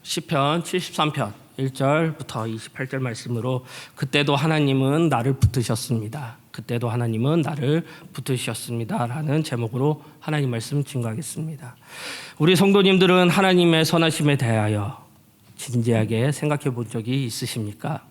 시편 73편 1절부터 28절 말씀으로 그때도 하나님은 나를 붙드셨습니다. 그때도 하나님은 나를 붙드셨습니다. 라는 제목으로 하나님 말씀 증거하겠습니다. 우리 성도님들은 하나님의 선하심에 대하여 진지하게 생각해 본 적이 있으십니까?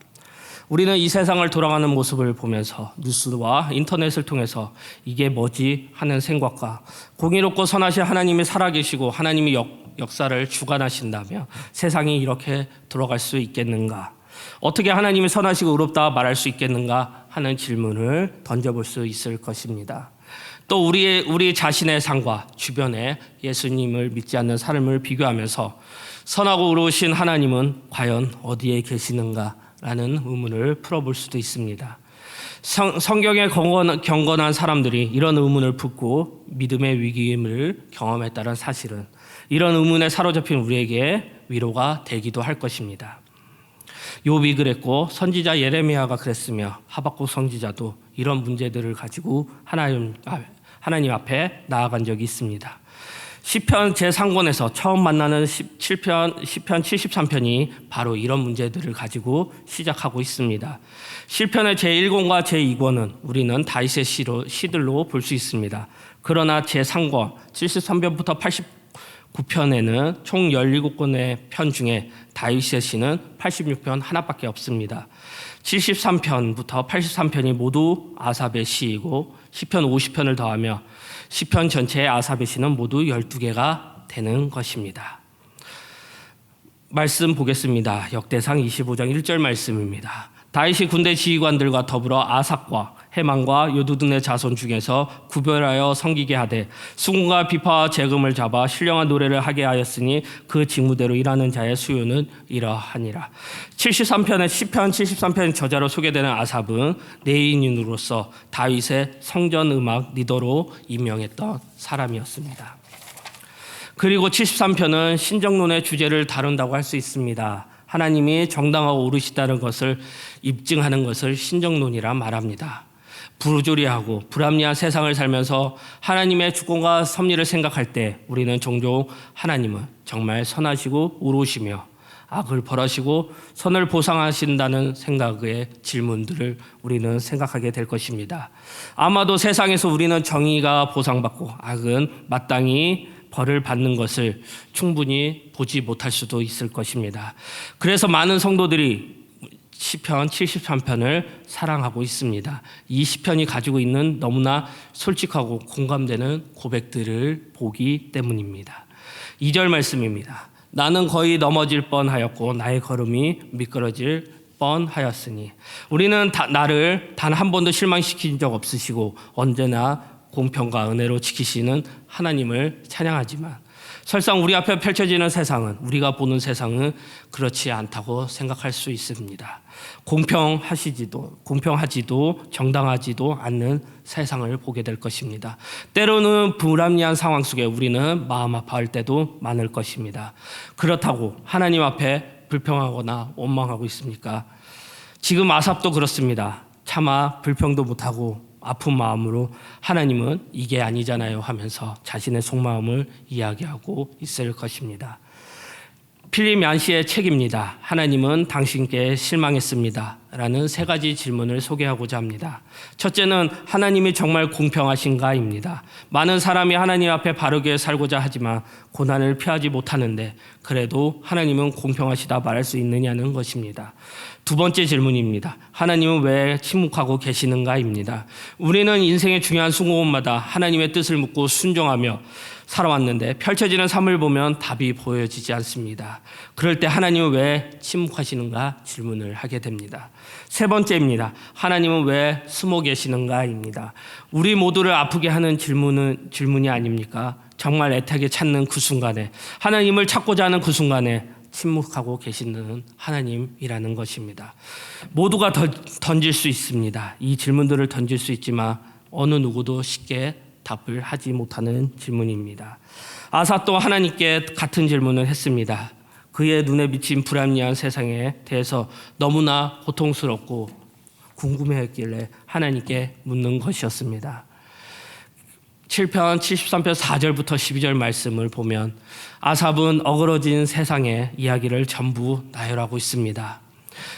우리는 이 세상을 돌아가는 모습을 보면서 뉴스와 인터넷을 통해서 이게 뭐지 하는 생각과 공의롭고 선하신 하나님이 살아계시고 하나님이 역사를 주관하신다며 세상이 이렇게 돌아갈 수 있겠는가? 어떻게 하나님이 선하시고 의롭다 말할 수 있겠는가 하는 질문을 던져볼 수 있을 것입니다. 또 우리 자신의 삶과 주변에 예수님을 믿지 않는 삶을 비교하면서 선하고 의로우신 하나님은 과연 어디에 계시는가? 라는 의문을 풀어볼 수도 있습니다. 성경의 경건한 사람들이 이런 의문을 품고 믿음의 위기임을 경험했다는 사실은 이런 의문에 사로잡힌 우리에게 위로가 되기도 할 것입니다. 욥이 그랬고 선지자 예레미야가 그랬으며 하박국 선지자도 이런 문제들을 가지고 하나님 앞에 나아간 적이 있습니다. 시편 제3권에서 처음 만나는 시편 73편이 바로 이런 문제들을 가지고 시작하고 있습니다. 시편의 제1권과 제2권은 우리는 다윗의 시들로 볼 수 있습니다. 그러나 제3권 73편부터 89편에는 총 17권의 편 중에 다윗의 시는 86편 하나밖에 없습니다. 73편부터 83편이 모두 아삽의 시이고 시편 50편을 더하며 시편 전체의 아삽의 시는 모두 12개가 되는 것입니다. 말씀 보겠습니다. 역대상 25장 1절 말씀입니다. 다윗이 군대 지휘관들과 더불어 아삭과 해만과 요두둔의 자손 중에서 구별하여 섬기게 하되 수군과 비파와 재금을 잡아 신령한 노래를 하게 하였으니 그 직무대로 일하는 자의 수요는 이러하니라. 73편의 시편 73편 저자로 소개되는 아삽은 레위인으로서 다윗의 성전 음악 리더로 임명했던 사람이었습니다. 그리고 73편은 신정론의 주제를 다룬다고 할 수 있습니다. 하나님이 정당하고 옳으시다는 것을 입증하는 것을 신정론이라 말합니다. 부조리하고 불합리한 세상을 살면서 하나님의 주권과 섭리를 생각할 때 우리는 종종 하나님은 정말 선하시고 의로우시며 악을 벌하시고 선을 보상하신다는 생각의 질문들을 우리는 생각하게 될 것입니다. 아마도 세상에서 우리는 정의가 보상받고 악은 마땅히 벌을 받는 것을 충분히 보지 못할 수도 있을 것입니다. 그래서 많은 성도들이 시편 73편을 사랑하고 있습니다. 이 시편이 가지고 있는 너무나 솔직하고 공감되는 고백들을 보기 때문입니다. 2절 말씀입니다. 나는 거의 넘어질 뻔하였고 나의 걸음이 미끄러질 뻔하였으니 우리는 나를 단 한 번도 실망시킨 적 없으시고 언제나 공평과 은혜로 지키시는 하나님을 찬양하지만 설상 우리 앞에 펼쳐지는 세상은 우리가 보는 세상은 그렇지 않다고 생각할 수 있습니다. 공평하지도 정당하지도 않는 세상을 보게 될 것입니다. 때로는 불합리한 상황 속에 우리는 마음 아파할 때도 많을 것입니다. 그렇다고 하나님 앞에 불평하거나 원망하고 있습니까? 지금 아삽도 그렇습니다. 차마 불평도 못하고 아픈 마음으로 하나님은 이게 아니잖아요 하면서 자신의 속마음을 이야기하고 있을 것입니다. 필립 얀시의 책입니다. 하나님은 당신께 실망했습니다. 라는 세 가지 질문을 소개하고자 합니다. 첫째는 하나님이 정말 공평하신가입니다. 많은 사람이 하나님 앞에 바르게 살고자 하지만 고난을 피하지 못하는데 그래도 하나님은 공평하시다 말할 수 있느냐는 것입니다. 두 번째 질문입니다. 하나님은 왜 침묵하고 계시는가입니다. 우리는 인생의 중요한 순간마다 하나님의 뜻을 묻고 순종하며 살아왔는데 펼쳐지는 삶을 보면 답이 보여지지 않습니다. 그럴 때 하나님은 왜 침묵하시는가 질문을 하게 됩니다. 세 번째입니다. 하나님은 왜 숨어 계시는가입니다. 우리 모두를 아프게 하는 질문이 아닙니까? 정말 애타게 찾는 그 순간에 하나님을 찾고자 하는 그 순간에 침묵하고 계시는 하나님이라는 것입니다. 모두가 던질 수 있습니다. 이 질문들을 던질 수 있지만 어느 누구도 쉽게 답을 하지 못하는 질문입니다. 아삽도 하나님께 같은 질문을 했습니다. 그의 눈에 비친 불합리한 세상에 대해서 너무나 고통스럽고 궁금해했길래 하나님께 묻는 것이었습니다. 7편 73편 4절부터 12절 말씀을 보면 아삽은 어그러진 세상의 이야기를 전부 나열하고 있습니다.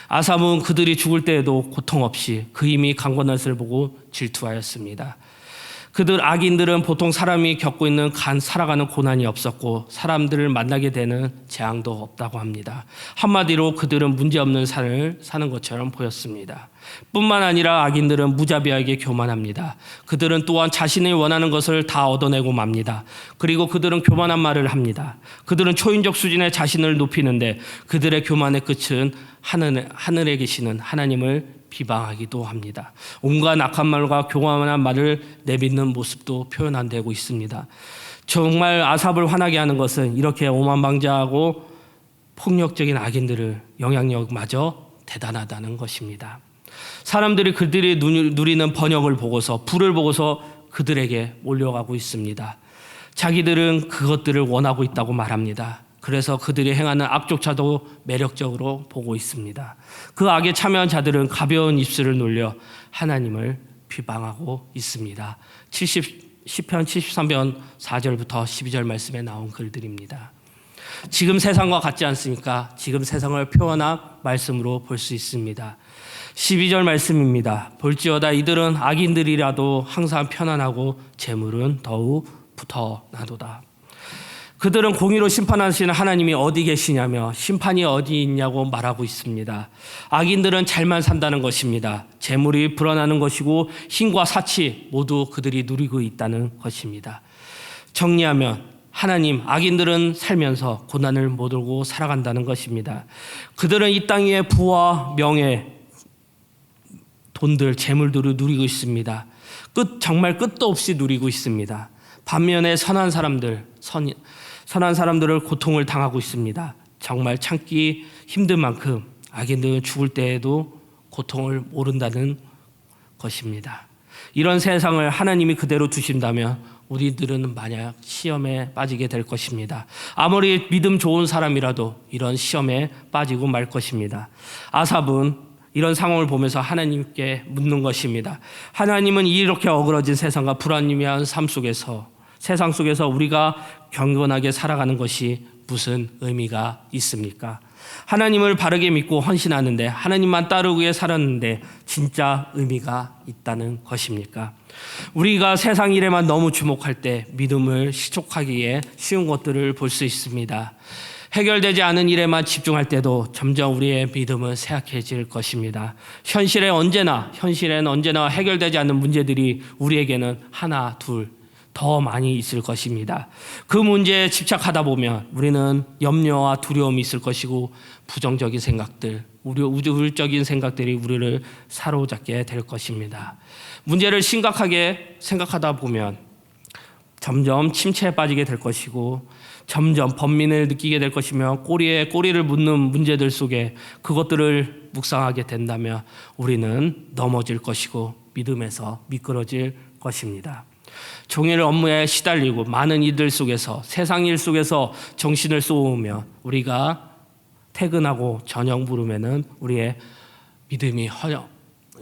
아삽은 그들이 죽을 때에도 고통 없이 그 힘이 강건한 것을 보고 질투하였습니다. 그들 악인들은 보통 사람이 겪고 있는 살아가는 고난이 없었고 사람들을 만나게 되는 재앙도 없다고 합니다. 한마디로 그들은 문제없는 삶을 사는 것처럼 보였습니다. 뿐만 아니라 악인들은 무자비하게 교만합니다. 그들은 또한 자신이 원하는 것을 다 얻어내고 맙니다. 그리고 그들은 교만한 말을 합니다. 그들은 초인적 수준의 자신을 높이는데 그들의 교만의 끝은 하늘에 계시는 하나님을 비방하기도 합니다. 온갖 악한 말과 교만한 말을 내뱉는 모습도 표현되고 있습니다. 정말 아삽을 화나게 하는 것은 이렇게 오만방자하고 폭력적인 악인들을 영향력마저 대단하다는 것입니다. 사람들이 그들이 누리는 번영을 보고서 불을 보고서 그들에게 몰려가고 있습니다. 자기들은 그것들을 원하고 있다고 말합니다. 그래서 그들이 행하는 악조차도 매력적으로 보고 있습니다. 그 악에 참여한 자들은 가벼운 입술을 놀려 하나님을 비방하고 있습니다. 10편 73편 4절부터 12절 말씀에 나온 글들입니다. 지금 세상과 같지 않습니까? 지금 세상을 표현한 말씀으로 볼 수 있습니다. 12절 말씀입니다. 볼지어다 이들은 악인들이라도 항상 편안하고 재물은 더욱 붙어나도다. 그들은 공의로 심판하시는 하나님이 어디 계시냐며 심판이 어디 있냐고 말하고 있습니다. 악인들은 잘만 산다는 것입니다. 재물이 불어나는 것이고 힘과 사치 모두 그들이 누리고 있다는 것입니다. 정리하면 하나님, 악인들은 살면서 고난을 못 들고 살아간다는 것입니다. 그들은 이 땅 위에 부와 명예, 돈들, 재물들을 누리고 있습니다. 정말 끝도 없이 누리고 있습니다. 반면에 선한 사람들을 고통을 당하고 있습니다. 정말 참기 힘든 만큼 악인들은 죽을 때에도 고통을 모른다는 것입니다. 이런 세상을 하나님이 그대로 두신다면 우리들은 만약 시험에 빠지게 될 것입니다. 아무리 믿음 좋은 사람이라도 이런 시험에 빠지고 말 것입니다. 아삽은 이런 상황을 보면서 하나님께 묻는 것입니다. 하나님은 이렇게 어그러진 세상과 불안미한 세상 속에서 우리가 경건하게 살아가는 것이 무슨 의미가 있습니까? 하나님을 바르게 믿고 헌신하는데 하나님만 따르기 위해 살았는데 진짜 의미가 있다는 것입니까? 우리가 세상 일에만 너무 주목할 때 믿음을 실족하기에 쉬운 것들을 볼 수 있습니다. 해결되지 않은 일에만 집중할 때도 점점 우리의 믿음은 쇠약해질 것입니다. 현실엔 언제나 해결되지 않는 문제들이 우리에게는 하나, 둘 더 많이 있을 것입니다. 그 문제에 집착하다 보면 우리는 염려와 두려움이 있을 것이고 부정적인 생각들, 우울적인 생각들이 우리를 사로잡게 될 것입니다. 문제를 심각하게 생각하다 보면 점점 침체에 빠지게 될 것이고 점점 번민을 느끼게 될 것이며 꼬리에 꼬리를 묻는 문제들 속에 그것들을 묵상하게 된다면 우리는 넘어질 것이고 믿음에서 미끄러질 것입니다. 종일 업무에 시달리고 많은 일들 속에서 세상 일 속에서 정신을 쏟으며 우리가 퇴근하고 저녁 부르면은 우리의 믿음이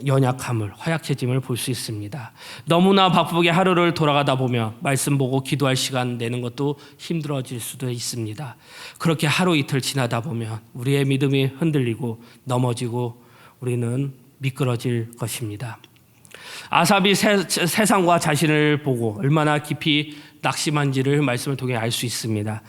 연약함을 허약해짐을 볼 수 있습니다. 너무나 바쁘게 하루를 돌아가다 보면 말씀 보고 기도할 시간 내는 것도 힘들어질 수도 있습니다. 그렇게 하루 이틀 지나다 보면 우리의 믿음이 흔들리고 넘어지고 우리는 미끄러질 것입니다. 아삽이 세상과 자신을 보고 얼마나 깊이 낙심한지를 말씀을 통해 알 수 있습니다.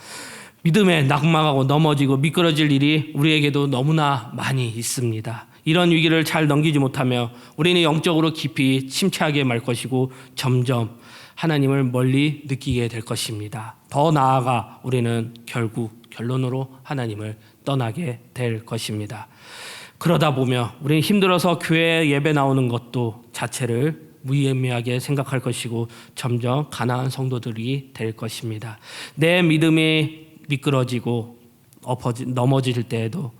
믿음에 낙망하고 넘어지고 미끄러질 일이 우리에게도 너무나 많이 있습니다. 이런 위기를 잘 넘기지 못하며 우리는 영적으로 깊이 침체하게 말 것이고 점점 하나님을 멀리 느끼게 될 것입니다. 더 나아가 우리는 결국 결론으로 하나님을 떠나게 될 것입니다. 그러다 보면 우리는 힘들어서 교회 예배 나오는 것도 자체를 무의미하게 생각할 것이고 점점 가난한 성도들이 될 것입니다. 내 믿음이 미끄러지고 넘어질 때에도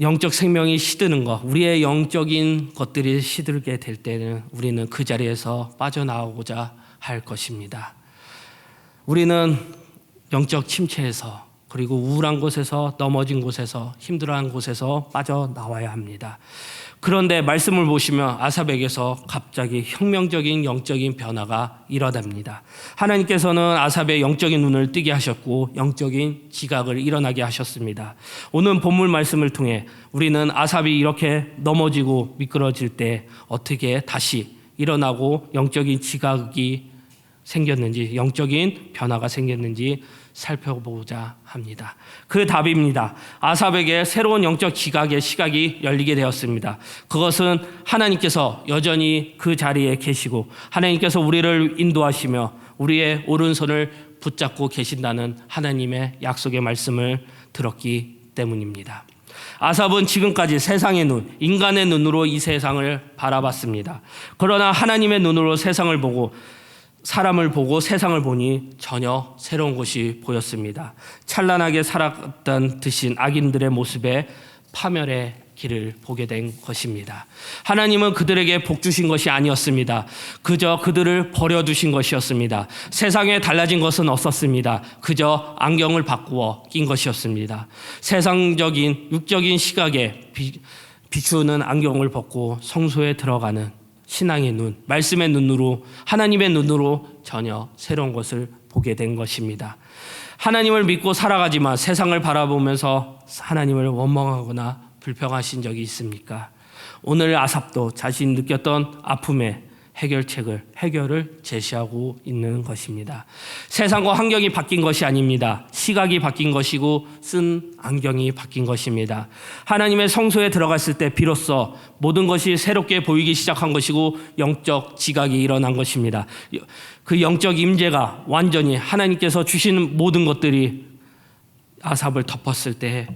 영적 생명이 시드는 것, 우리의 영적인 것들이 시들게 될 때는 우리는 그 자리에서 빠져나오고자 할 것입니다. 우리는 영적 침체에서 그리고 우울한 곳에서 넘어진 곳에서 힘들어한 곳에서 빠져나와야 합니다. 그런데 말씀을 보시면 아삽에게서 갑자기 혁명적인 영적인 변화가 일어납니다. 하나님께서는 아삽의 영적인 눈을 뜨게 하셨고 영적인 지각을 일어나게 하셨습니다. 오늘 본문 말씀을 통해 우리는 아삽이 이렇게 넘어지고 미끄러질 때 어떻게 다시 일어나고 영적인 지각이 생겼는지, 영적인 변화가 생겼는지 살펴보고자 합니다. 그 답입니다. 아삽에게 새로운 영적 지각의 시각이 열리게 되었습니다. 그것은 하나님께서 여전히 그 자리에 계시고 하나님께서 우리를 인도하시며 우리의 오른손을 붙잡고 계신다는 하나님의 약속의 말씀을 들었기 때문입니다. 아삽은 지금까지 세상의 눈, 인간의 눈으로 이 세상을 바라봤습니다. 그러나 하나님의 눈으로 세상을 보고 사람을 보고 세상을 보니 전혀 새로운 것이 보였습니다. 찬란하게 살았던 드신 악인들의 모습에 파멸의 길을 보게 된 것입니다. 하나님은 그들에게 복 주신 것이 아니었습니다. 그저 그들을 버려두신 것이었습니다. 세상에 달라진 것은 없었습니다. 그저 안경을 바꾸어 낀 것이었습니다. 세상적인 육적인 시각에 비추는 안경을 벗고 성소에 들어가는 신앙의 눈, 말씀의 눈으로, 하나님의 눈으로 전혀 새로운 것을 보게 된 것입니다. 하나님을 믿고 살아가지만 세상을 바라보면서 하나님을 원망하거나 불평하신 적이 있습니까? 오늘 아삽도 자신이 느꼈던 아픔의 해결을 제시하고 있는 것입니다. 세상과 환경이 바뀐 것이 아닙니다. 시각이 바뀐 것이고 쓴 안경이 바뀐 것입니다. 하나님의 성소에 들어갔을 때 비로소 모든 것이 새롭게 보이기 시작한 것이고 영적 지각이 일어난 것입니다. 그 영적 임재가 완전히 하나님께서 주시는 모든 것들이 아삽을 덮었을 때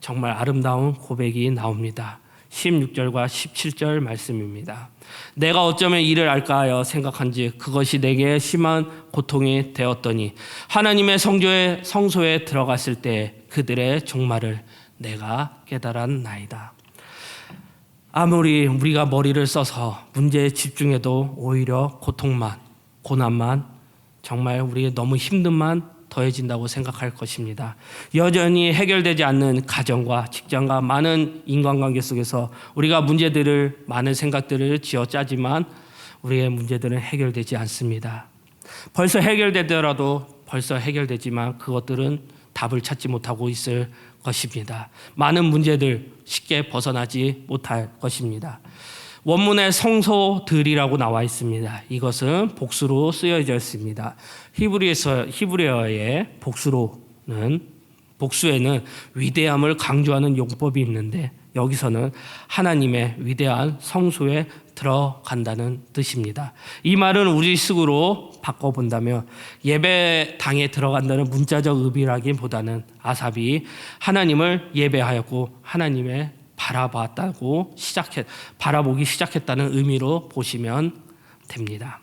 정말 아름다운 고백이 나옵니다. 16절과 17절 말씀입니다. 내가 어쩌면 이를 알까 하여 생각한지 그것이 내게 심한 고통이 되었더니 하나님의 성소에 들어갔을 때 그들의 종말을 내가 깨달았나이다. 아무리 우리가 머리를 써서 문제에 집중해도 오히려 고통만, 고난만, 정말 우리의 너무 힘듦만 더해진다고 생각할 것입니다. 여전히 해결되지 않는 가정과 직장과 많은 인간관계 속에서 우리가 많은 생각들을 쥐어짜지만 우리의 문제들은 해결되지 않습니다. 벌써 해결되지만 그것들은 답을 찾지 못하고 있을 것입니다. 많은 문제들 쉽게 벗어나지 못할 것입니다. 원문에 성소들이라고 나와 있습니다. 이것은 복수로 쓰여져 있습니다. 히브리어의 복수에는 위대함을 강조하는 용법이 있는데 여기서는 하나님의 위대한 성소에 들어간다는 뜻입니다. 이 말은 우리식으로 바꿔본다면 예배당에 들어간다는 문자적 의미라기보다는 아삽이 하나님을 예배하였고 하나님의 바라보기 시작했다는 의미로 보시면 됩니다.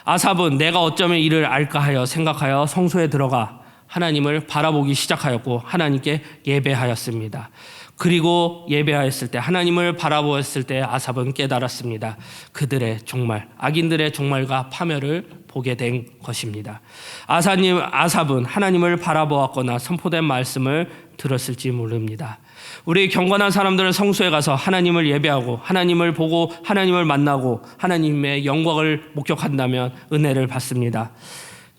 아삽은 내가 어쩌면 이를 알까 하여 생각하여 성소에 들어가 하나님을 바라보기 시작하였고 하나님께 예배하였습니다. 그리고 예배하였을 때 하나님을 바라보았을 때 아삽은 깨달았습니다. 그들의 종말, 악인들의 종말과 파멸을 보게 된 것입니다. 아삽은 하나님을 바라보았거나 선포된 말씀을 들었을지 모릅니다. 우리 경건한 사람들은 성소에 가서 하나님을 예배하고 하나님을 보고 하나님을 만나고 하나님의 영광을 목격한다면 은혜를 받습니다.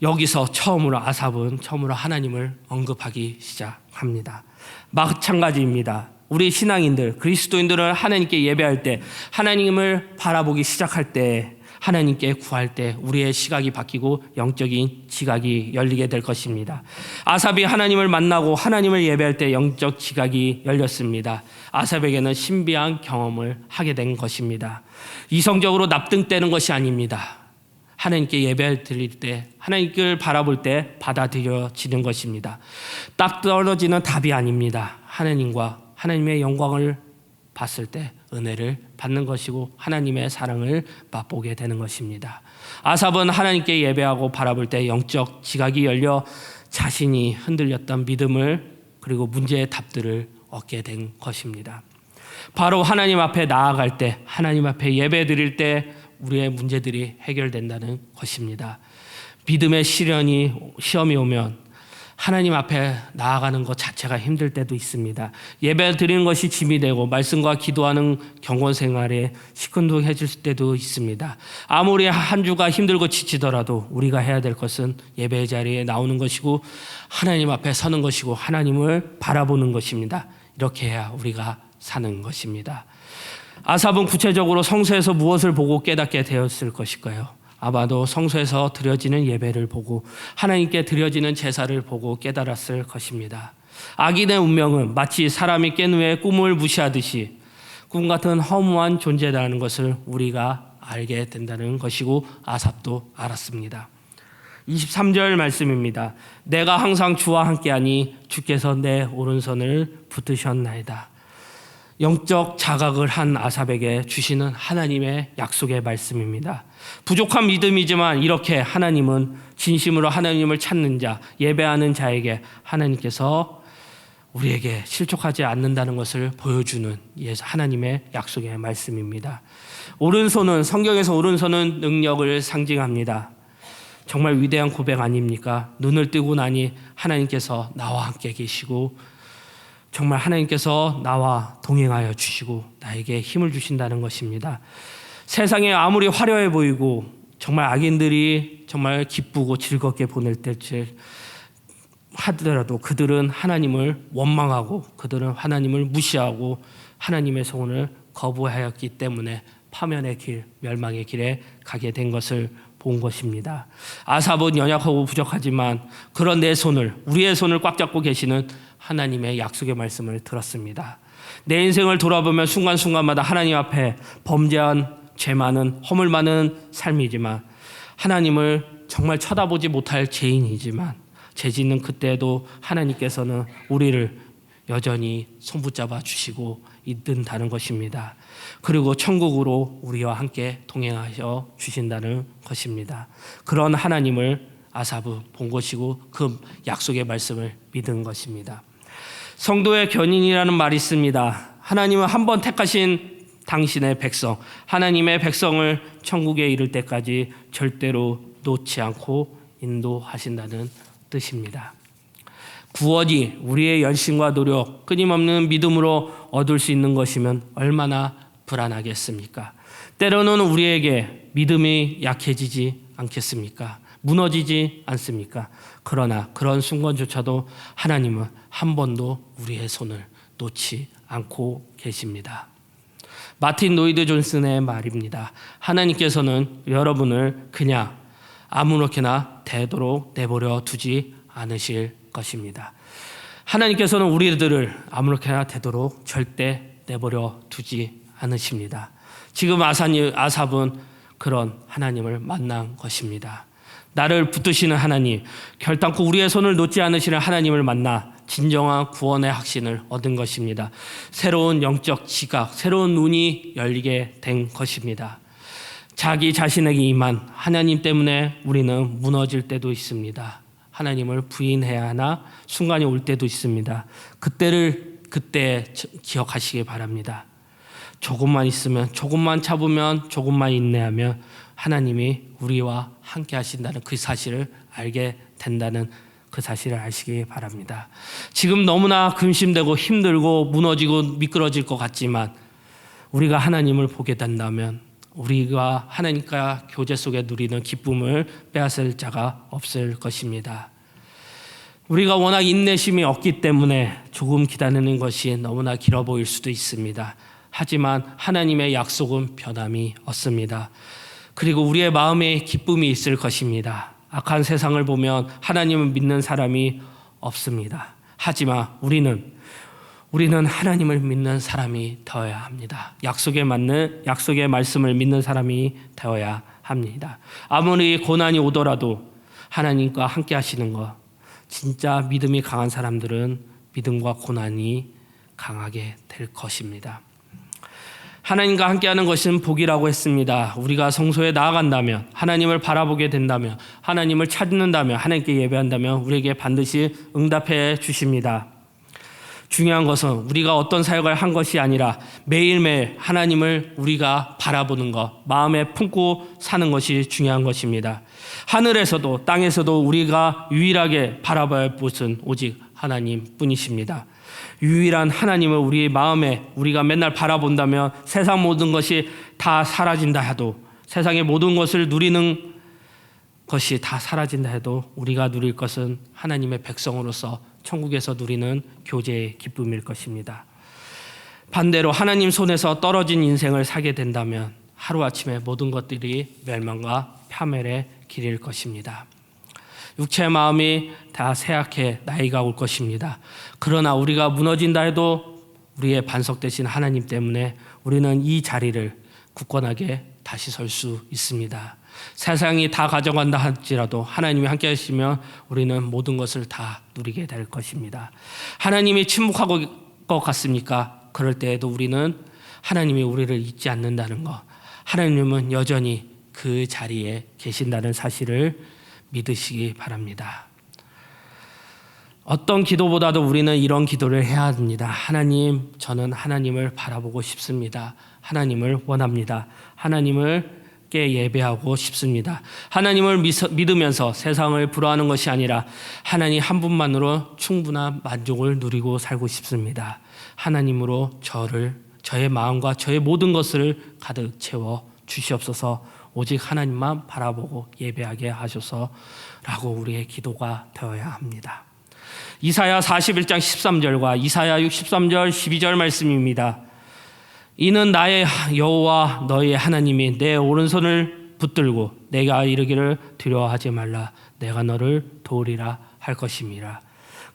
여기서 아삽은 처음으로 하나님을 언급하기 시작합니다. 마찬가지입니다. 우리 신앙인들, 그리스도인들은 하나님께 예배할 때, 하나님을 바라보기 시작할 때, 하나님께 구할 때 우리의 시각이 바뀌고 영적인 지각이 열리게 될 것입니다. 아삽이 하나님을 만나고 하나님을 예배할 때 영적 지각이 열렸습니다. 아삽에게는 신비한 경험을 하게 된 것입니다. 이성적으로 납득되는 것이 아닙니다. 하나님께 예배 드릴 때, 하나님을 바라볼 때 받아들여지는 것입니다. 딱 떨어지는 답이 아닙니다. 하나님과 하나님의 영광을 봤을 때 은혜를 받는 것이고 하나님의 사랑을 맛보게 되는 것입니다. 아삽은 하나님께 예배하고 바라볼 때 영적 지각이 열려 자신이 흔들렸던 믿음을 그리고 문제의 답들을 얻게 된 것입니다. 바로 하나님 앞에 나아갈 때, 하나님 앞에 예배 드릴 때 우리의 문제들이 해결된다는 것입니다. 믿음의 시험이 오면 하나님 앞에 나아가는 것 자체가 힘들 때도 있습니다. 예배 드리는 것이 짐이 되고 말씀과 기도하는 경건 생활에 시큰둥해질 때도 있습니다. 아무리 한 주가 힘들고 지치더라도 우리가 해야 될 것은 예배 자리에 나오는 것이고 하나님 앞에 서는 것이고 하나님을 바라보는 것입니다. 이렇게 해야 우리가 사는 것입니다. 아삽은 구체적으로 성소에서 무엇을 보고 깨닫게 되었을 것일까요? 아마도 성소에서 드려지는 예배를 보고 하나님께 드려지는 제사를 보고 깨달았을 것입니다. 악인의 운명은 마치 사람이 깬 후에 꿈을 무시하듯이 꿈 같은 허무한 존재라는 것을 우리가 알게 된다는 것이고 아삽도 알았습니다. 23절 말씀입니다. 내가 항상 주와 함께하니 주께서 내 오른손을 붙드셨나이다. 영적 자각을 한 아삽에게 주시는 하나님의 약속의 말씀입니다. 부족한 믿음이지만 이렇게 하나님은 진심으로 하나님을 찾는 자, 예배하는 자에게 하나님께서 우리에게 실족하지 않는다는 것을 보여주는 하나님의 약속의 말씀입니다. 오른손은, 성경에서 오른손은 능력을 상징합니다. 정말 위대한 고백 아닙니까? 눈을 뜨고 나니 하나님께서 나와 함께 계시고 정말 하나님께서 나와 동행하여 주시고 나에게 힘을 주신다는 것입니다. 세상에 아무리 화려해 보이고 정말 악인들이 정말 기쁘고 즐겁게 보낼 때 하더라도 그들은 하나님을 원망하고 그들은 하나님을 무시하고 하나님의 소원을 거부하였기 때문에 파멸의 길, 멸망의 길에 가게 된 것을 본 것입니다. 아삽은 연약하고 부족하지만 그런 내 손을, 우리의 손을 꽉 잡고 계시는 하나님의 약속의 말씀을 들었습니다. 내 인생을 돌아보면 순간순간마다 하나님 앞에 범죄한 죄 많은 허물 많은 삶이지만 하나님을 정말 쳐다보지 못할 죄인이지만 죄 짓는 그때도 하나님께서는 우리를 여전히 손붙잡아 주시고 있는다는 것입니다. 그리고 천국으로 우리와 함께 동행하여 주신다는 것입니다. 그런 하나님을 아삽은 본 것이고 그 약속의 말씀을 믿은 것입니다. 성도의 견인이라는 말이 있습니다. 하나님은 한 번 택하신 당신의 백성, 하나님의 백성을 천국에 이를 때까지 절대로 놓지 않고 인도하신다는 뜻입니다. 구원이 우리의 열심과 노력, 끊임없는 믿음으로 얻을 수 있는 것이면 얼마나 불안하겠습니까? 때로는 우리에게 믿음이 약해지지 않겠습니까? 무너지지 않습니까? 그러나 그런 순간조차도 하나님은 한 번도 우리의 손을 놓지 않고 계십니다. 마틴 노이드 존슨의 말입니다. 하나님께서는 여러분을 그냥 아무렇게나 되도록 내버려 두지 않으실 것입니다. 하나님께서는 우리들을 아무렇게나 되도록 절대 내버려 두지 않으십니다. 지금 아삽은 그런 하나님을 만난 것입니다. 나를 붙드시는 하나님, 결단코 우리의 손을 놓지 않으시는 하나님을 만나 진정한 구원의 확신을 얻은 것입니다. 새로운 영적 지각, 새로운 눈이 열리게 된 것입니다. 자기 자신에게 임한 하나님 때문에 우리는 무너질 때도 있습니다. 하나님을 부인해야 하나 순간이 올 때도 있습니다. 그때 기억하시기 바랍니다. 조금만 있으면, 조금만 참으면, 조금만 인내하면 하나님이 우리와 함께 하신다는 그 사실을 알게 된다는 그 사실을 아시기 바랍니다. 지금 너무나 근심되고 힘들고 무너지고 미끄러질 것 같지만 우리가 하나님을 보게 된다면 우리가 하나님과 교제 속에 누리는 기쁨을 빼앗을 자가 없을 것입니다. 우리가 워낙 인내심이 없기 때문에 조금 기다리는 것이 너무나 길어 보일 수도 있습니다. 하지만 하나님의 약속은 변함이 없습니다. 그리고 우리의 마음에 기쁨이 있을 것입니다. 악한 세상을 보면 하나님을 믿는 사람이 없습니다. 하지만 우리는 하나님을 믿는 사람이 되어야 합니다. 약속에 맞는 약속의 말씀을 믿는 사람이 되어야 합니다. 아무리 고난이 오더라도 하나님과 함께 하시는 것, 진짜 믿음이 강한 사람들은 믿음과 고난이 강하게 될 것입니다. 하나님과 함께하는 것은 복이라고 했습니다. 우리가 성소에 나아간다면, 하나님을 바라보게 된다면, 하나님을 찾는다면, 하나님께 예배한다면 우리에게 반드시 응답해 주십니다. 중요한 것은 우리가 어떤 사역을 한 것이 아니라 매일매일 하나님을 우리가 바라보는 것, 마음에 품고 사는 것이 중요한 것입니다. 하늘에서도 땅에서도 우리가 유일하게 바라봐야 할 곳은 오직 하나님뿐이십니다. 유일한 하나님을 우리 마음에 우리가 맨날 바라본다면 세상 모든 것이 다 사라진다 해도, 세상의 모든 것을 누리는 것이 다 사라진다 해도 우리가 누릴 것은 하나님의 백성으로서 천국에서 누리는 교제의 기쁨일 것입니다. 반대로 하나님 손에서 떨어진 인생을 살게 된다면 하루아침에 모든 것들이 멸망과 파멸의 길일 것입니다. 육체의 마음이 다 쇠약해 나이가 올 것입니다. 그러나 우리가 무너진다 해도 우리의 반석 되신 하나님 때문에 우리는 이 자리를 굳건하게 다시 설 수 있습니다. 세상이 다 가져간다 할지라도 하나님이 함께 하시면 우리는 모든 것을 다 누리게 될 것입니다. 하나님이 침묵하고 것 같습니까? 그럴 때에도 우리는 하나님이 우리를 잊지 않는다는 것, 하나님은 여전히 그 자리에 계신다는 사실을 믿으시기 바랍니다. 어떤 기도보다도 우리는 이런 기도를 해야 합니다. 하나님, 저는 하나님을 바라보고 싶습니다. 하나님을 원합니다. 하나님께 예배하고 싶습니다. 하나님을 믿으면서 세상을 불허하는 것이 아니라 하나님 한 분만으로 충분한 만족을 누리고 살고 싶습니다. 하나님으로 저의 마음과 저의 모든 것을 가득 채워 주시옵소서. 오직 하나님만 바라보고 예배하게 하소서라고 우리의 기도가 되어야 합니다. 이사야 41장 13절과 이사야 63절 12절 말씀입니다. 이는 나의 여호와 너의 하나님이 내 오른손을 붙들고 내가 이르기를 두려워하지 말라, 내가 너를 도우리라 할 것임이라.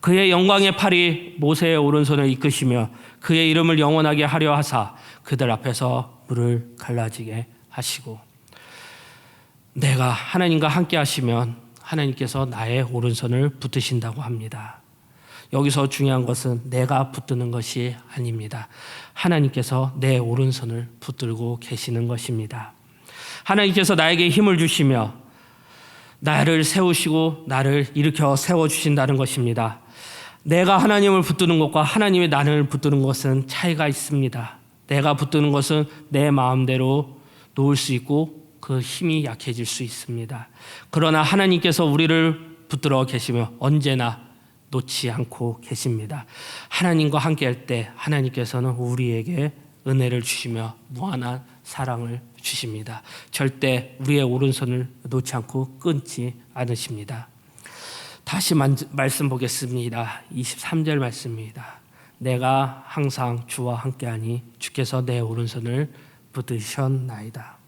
그의 영광의 팔이 모세의 오른손을 이끄시며 그의 이름을 영원하게 하려 하사 그들 앞에서 물을 갈라지게 하시고. 내가 하나님과 함께 하시면 하나님께서 나의 오른손을 붙드신다고 합니다. 여기서 중요한 것은 내가 붙드는 것이 아닙니다. 하나님께서 내 오른손을 붙들고 계시는 것입니다. 하나님께서 나에게 힘을 주시며 나를 세우시고 나를 일으켜 세워주신다는 것입니다. 내가 하나님을 붙드는 것과 하나님이 나를 붙드는 것은 차이가 있습니다. 내가 붙드는 것은 내 마음대로 놓을 수 있고 그 힘이 약해질 수 있습니다. 그러나 하나님께서 우리를 붙들어 계시며 언제나 놓지 않고 계십니다. 하나님과 함께할 때 하나님께서는 우리에게 은혜를 주시며 무한한 사랑을 주십니다. 절대 우리의 오른손을 놓지 않고 끊지 않으십니다. 다시 말씀 보겠습니다. 23절 말씀입니다. 내가 항상 주와 함께하니 주께서 내 오른손을 붙드셨나이다.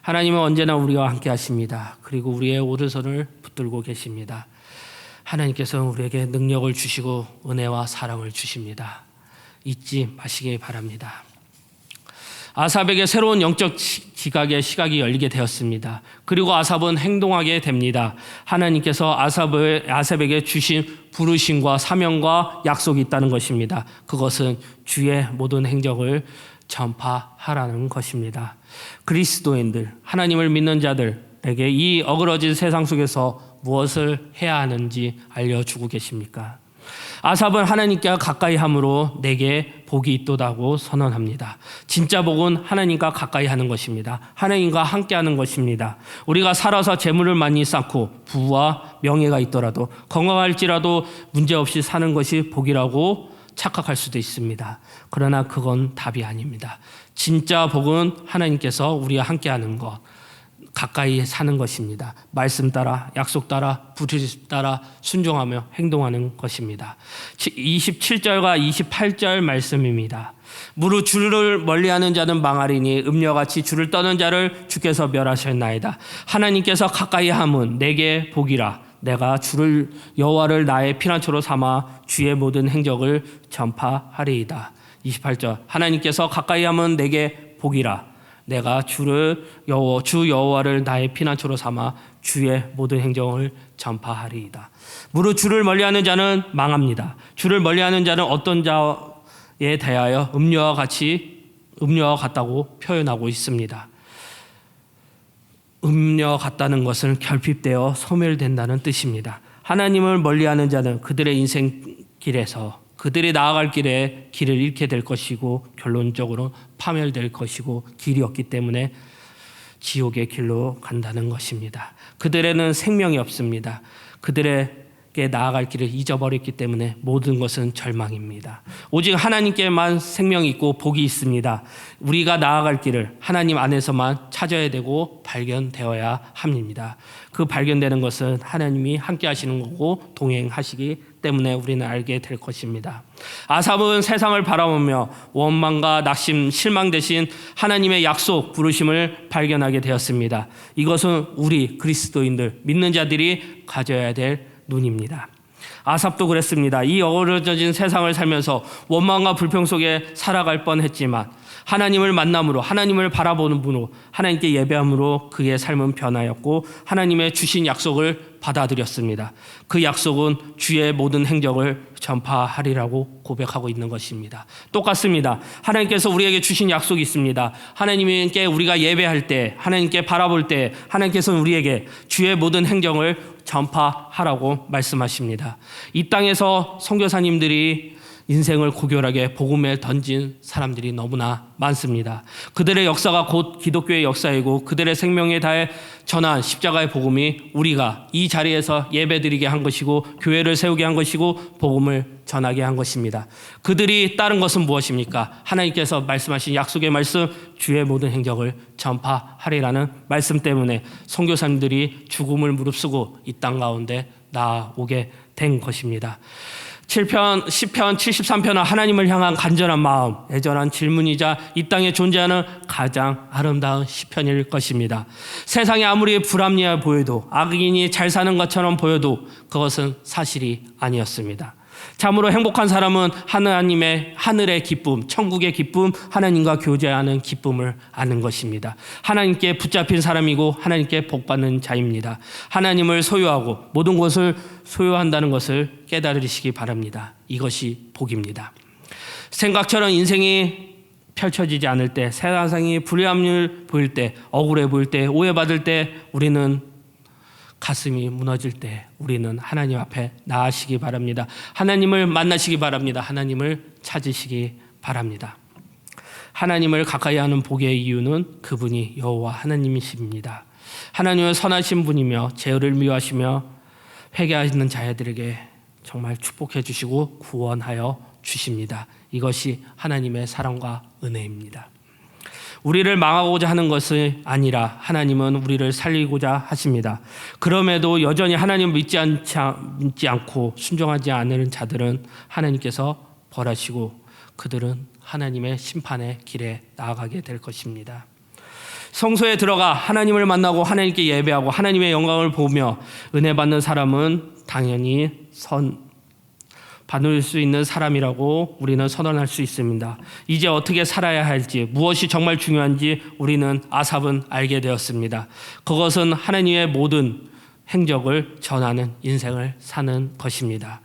하나님은 언제나 우리와 함께 하십니다. 그리고 우리의 오른손을 붙들고 계십니다. 하나님께서는 우리에게 능력을 주시고 은혜와 사랑을 주십니다. 잊지 마시기 바랍니다. 아삽에게 새로운 영적 지각의 시각이 열리게 되었습니다. 그리고 아삽은 행동하게 됩니다. 하나님께서 아삽에게 주신 부르심과 사명과 약속이 있다는 것입니다. 그것은 주의 모든 행적을 전파하라는 것입니다. 그리스도인들, 하나님을 믿는 자들에게 이 어그러진 세상 속에서 무엇을 해야 하는지 알려주고 계십니까? 아삽은 하나님께 가까이 함으로 내게 복이 있도다고 선언합니다. 진짜 복은 하나님과 가까이 하는 것입니다. 하나님과 함께 하는 것입니다. 우리가 살아서 재물을 많이 쌓고 부와 명예가 있더라도 건강할지라도 문제없이 사는 것이 복이라고 착각할 수도 있습니다. 그러나 그건 답이 아닙니다. 진짜 복은 하나님께서 우리와 함께 하는 것, 가까이 사는 것입니다. 말씀 따라, 약속 따라, 부르심 따라 순종하며 행동하는 것입니다. 27절과 28절 말씀입니다. 무릇 주를 멀리하는 자는 망하리니 음녀같이 주를 떠는 자를 주께서 멸하셨나이다. 하나님께서 가까이 함은 내게 복이라. 내가 주를 여호와를 나의 피난처로 삼아 주의 모든 행적을 전파하리이다. 28절 하나님께서 가까이 함은 내게 복이라. 내가 주 여호와를 나의 피난처로 삼아 주의 모든 행정을 전파하리이다. 무릇 주를 멀리하는 자는 망합니다. 주를 멀리하는 자는 어떤 자에 대하여 음녀와 같다고 표현하고 있습니다. 음녀 같다는 것은 결핍되어 소멸된다는 뜻입니다. 하나님을 멀리하는 자는 그들의 인생 길에서 그들이 나아갈 길에 길을 잃게 될 것이고 결론적으로 파멸될 것이고 길이 없기 때문에 지옥의 길로 간다는 것입니다. 그들에는 생명이 없습니다. 그들에게 나아갈 길을 잊어버렸기 때문에 모든 것은 절망입니다. 오직 하나님께만 생명이 있고 복이 있습니다. 우리가 나아갈 길을 하나님 안에서만 찾아야 되고 발견되어야 합니다. 그 발견되는 것은 하나님이 함께 하시는 거고 동행하시기 때문에 우리는 알게 될 것입니다. 아삽은 세상을 바라보며 원망과 낙심, 실망 대신 하나님의 약속, 부르심을 발견하게 되었습니다. 이것은 우리 그리스도인들, 믿는 자들이 가져야 될 눈입니다. 아삽도 그랬습니다. 이 어그러진 세상을 살면서 원망과 불평 속에 살아갈 뻔했지만 하나님을 만남으로, 하나님을 바라보는 분으로, 하나님께 예배함으로 그의 삶은 변하였고 하나님의 주신 약속을 받아들였습니다. 그 약속은 주의 모든 행적을 전파하리라고 고백하고 있는 것입니다. 똑같습니다. 하나님께서 우리에게 주신 약속이 있습니다. 하나님께 우리가 예배할 때, 하나님께 바라볼 때 하나님께서는 우리에게 주의 모든 행정을 전파하라고 말씀하십니다. 이 땅에서 선교사님들이 인생을 고결하게 복음에 던진 사람들이 너무나 많습니다. 그들의 역사가 곧 기독교의 역사이고 그들의 생명에 다해 전한 십자가의 복음이 우리가 이 자리에서 예배드리게 한 것이고 교회를 세우게 한 것이고 복음을 전하게 한 것입니다. 그들이 따른 것은 무엇입니까? 하나님께서 말씀하신 약속의 말씀, 주의 모든 행적을 전파하리라는 말씀 때문에 선교사님들이 죽음을 무릅쓰고 이 땅 가운데 나아오게 된 것입니다. 7편, 10편, 73편은 하나님을 향한 간절한 마음, 애절한 질문이자 이 땅에 존재하는 가장 아름다운 시편일 것입니다. 세상이 아무리 불합리해 보여도, 악인이 잘 사는 것처럼 보여도 그것은 사실이 아니었습니다. 참으로 행복한 사람은 하나님의 하늘의 기쁨, 천국의 기쁨, 하나님과 교제하는 기쁨을 아는 것입니다. 하나님께 붙잡힌 사람이고 하나님께 복받는 자입니다. 하나님을 소유하고 모든 것을 소유한다는 것을 깨달으시기 바랍니다. 이것이 복입니다. 생각처럼 인생이 펼쳐지지 않을 때, 세상이 불합리를 보일 때, 억울해 보일 때, 오해받을 때, 우리는 가슴이 무너질 때 우리는 하나님 앞에 나아시기 바랍니다. 하나님을 만나시기 바랍니다. 하나님을 찾으시기 바랍니다. 하나님을 가까이 하는 복의 이유는 그분이 여호와 하나님이십니다. 하나님은 선하신 분이며 죄를 미워하시며 회개하시는 자들에게 정말 축복해 주시고 구원하여 주십니다. 이것이 하나님의 사랑과 은혜입니다. 우리를 망하고자 하는 것이 아니라 하나님은 우리를 살리고자 하십니다. 그럼에도 여전히 하나님을 믿지 않고 순종하지 않는 자들은 하나님께서 벌하시고 그들은 하나님의 심판의 길에 나아가게 될 것입니다. 성소에 들어가 하나님을 만나고 하나님께 예배하고 하나님의 영광을 보며 은혜 받는 사람은 당연히 받을 수 있는 사람이라고 우리는 선언할 수 있습니다. 이제 어떻게 살아야 할지, 무엇이 정말 중요한지 우리는 아삽은 알게 되었습니다. 그것은 하나님의 모든 행적을 전하는 인생을 사는 것입니다.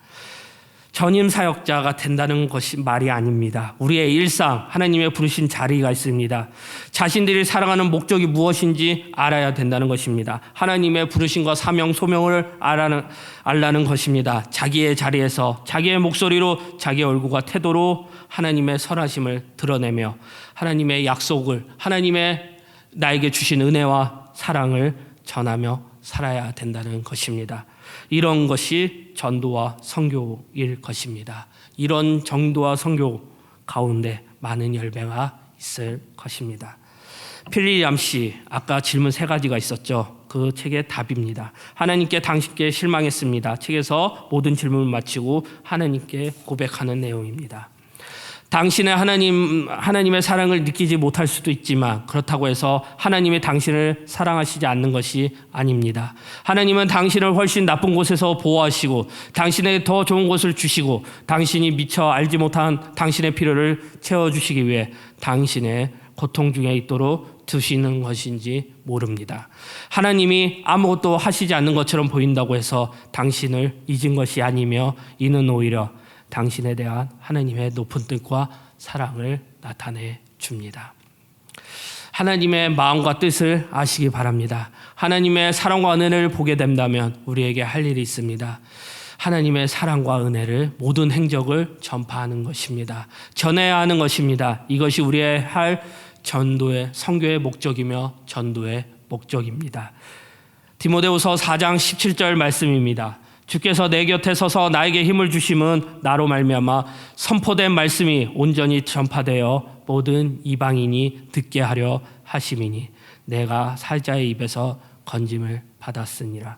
전임 사역자가 된다는 것이 말이 아닙니다. 우리의 일상, 하나님의 부르신 자리가 있습니다. 자신들이 살아가는 목적이 무엇인지 알아야 된다는 것입니다. 하나님의 부르신과 사명, 소명을 알라는 것입니다. 자기의 자리에서 자기의 목소리로 자기의 얼굴과 태도로 하나님의 선하심을 드러내며 하나님의 약속을, 하나님의 나에게 주신 은혜와 사랑을 전하며 살아야 된다는 것입니다. 이런 것이 전도와 선교일 것입니다. 이런 전도와 선교 가운데 많은 열매가 있을 것입니다. 필리암 씨, 아까 질문 3가지가 있었죠. 그 책의 답입니다. 하나님께 당신께 실망했습니다. 책에서 모든 질문을 마치고 하나님께 고백하는 내용입니다. 당신의 하나님의 사랑을 느끼지 못할 수도 있지만 그렇다고 해서 하나님이 당신을 사랑하시지 않는 것이 아닙니다. 하나님은 당신을 훨씬 나쁜 곳에서 보호하시고 당신에게 더 좋은 곳을 주시고 당신이 미처 알지 못한 당신의 필요를 채워주시기 위해 당신의 고통 중에 있도록 두시는 것인지 모릅니다. 하나님이 아무것도 하시지 않는 것처럼 보인다고 해서 당신을 잊은 것이 아니며 이는 오히려 당신에 대한 하나님의 높은 뜻과 사랑을 나타내 줍니다. 하나님의 마음과 뜻을 아시기 바랍니다. 하나님의 사랑과 은혜를 보게 된다면 우리에게 할 일이 있습니다. 하나님의 사랑과 은혜를 모든 행적을 전파하는 것입니다. 전해야 하는 것입니다. 이것이 우리의 할 전도의 선교의 목적이며 전도의 목적입니다. 디모데후서 4장 17절 말씀입니다. 주께서 내 곁에 서서 나에게 힘을 주심은 나로 말미암아 선포된 말씀이 온전히 전파되어 모든 이방인이 듣게 하려 하심이니 내가 살자의 입에서 건짐을 받았으니라.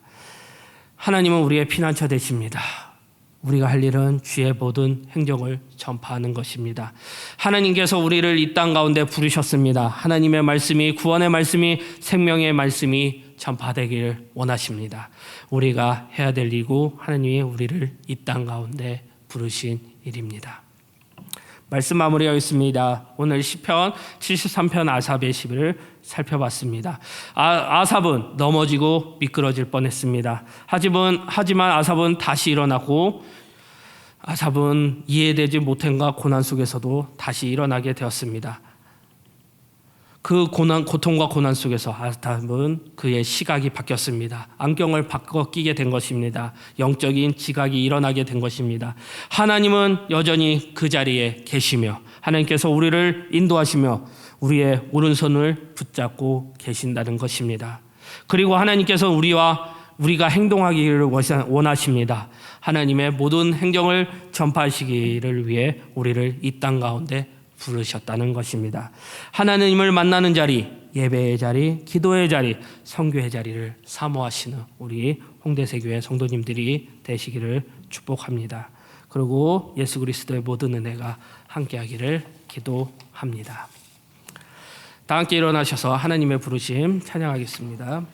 하나님은 우리의 피난처 되십니다. 우리가 할 일은 주의 모든 행적을 전파하는 것입니다. 하나님께서 우리를 이 땅 가운데 부르셨습니다. 하나님의 말씀이, 구원의 말씀이, 생명의 말씀이 전파되기를 원하십니다. 우리가 해야 될 일이고 하나님이 우리를 이 땅 가운데 부르신 일입니다. 말씀 마무리하겠습니다. 오늘 시편 73편 아삽의 시를 살펴봤습니다. 아삽은 넘어지고 미끄러질 뻔했습니다. 하지만 아삽은 다시 일어나고 아삽은 이해되지 못함과 고난 속에서도 다시 일어나게 되었습니다. 그 고통과 고난 속에서 아삽은 그의 시각이 바뀌었습니다. 안경을 바꿔 끼게 된 것입니다. 영적인 지각이 일어나게 된 것입니다. 하나님은 여전히 그 자리에 계시며 하나님께서 우리를 인도하시며 우리의 오른손을 붙잡고 계신다는 것입니다. 그리고 하나님께서 우리가 행동하기를 원하십니다. 하나님의 모든 행정을 전파하시기를 위해 우리를 이 땅 가운데 부르셨다는 것입니다. 하나님을 만나는 자리, 예배의 자리, 기도의 자리, 선교의 자리를 사모하시는 우리 홍대세교회 성도님들이 되시기를 축복합니다. 그리고 예수 그리스도의 모든 은혜가 함께하기를 기도합니다. 다 함께 일어나셔서 하나님의 부르심 찬양하겠습니다.